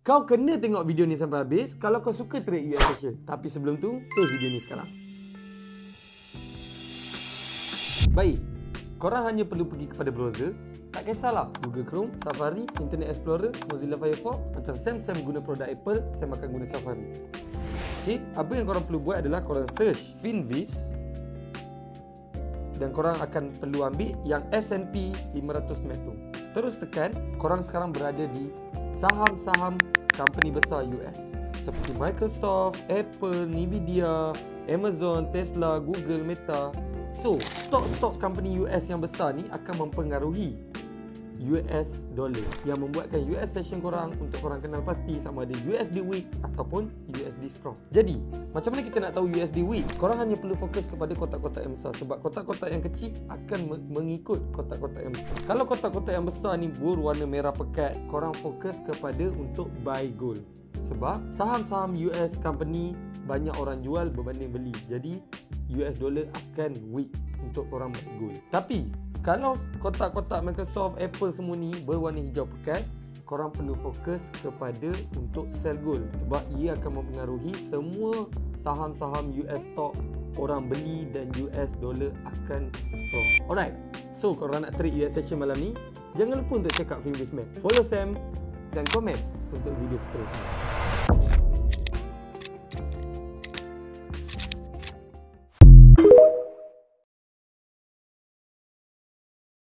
Kau kena tengok video ni sampai habis kalau kau suka trade US session. Tapi sebelum tu, save video ni sekarang. Baik, korang hanya perlu pergi kepada browser. Tak kisahlah Google Chrome, Safari, Internet Explorer, Mozilla Firefox. Macam Sam guna produk Apple, Sam akan guna Safari. Okay, apa yang korang perlu buat adalah korang search Finviz. Dan korang akan perlu ambil yang S&P 500 tu. Terus tekan, korang sekarang berada di saham-saham company besar US seperti Microsoft, Apple, Nvidia, Amazon, Tesla, Google, Meta. So, stok-stok company US yang besar ni akan mempengaruhi US dollar, yang membuatkan US session korang untuk korang kenal pasti sama ada USD weak ataupun USD strong. Jadi, macam mana kita nak tahu USD weak? Korang hanya perlu fokus kepada kotak-kotak yang besar, sebab kotak-kotak yang kecil akan mengikut kotak-kotak yang besar. Kalau kotak-kotak yang besar ni berwarna merah pekat, korang fokus kepada untuk buy gold. Sebab saham-saham US company banyak orang jual berbanding beli. Jadi, US dollar akan weak untuk korang buy gold. Tapi kalau kotak-kotak Microsoft, Apple semua ni berwarna hijau pekat, korang perlu fokus kepada untuk sell gold. Sebab ia akan mempengaruhi semua saham-saham US stock korang beli dan US dollar akan strong. Alright, so korang nak trade US session malam ni, jangan lupa untuk check out Finviz. Follow Sam dan komen untuk video seterusnya.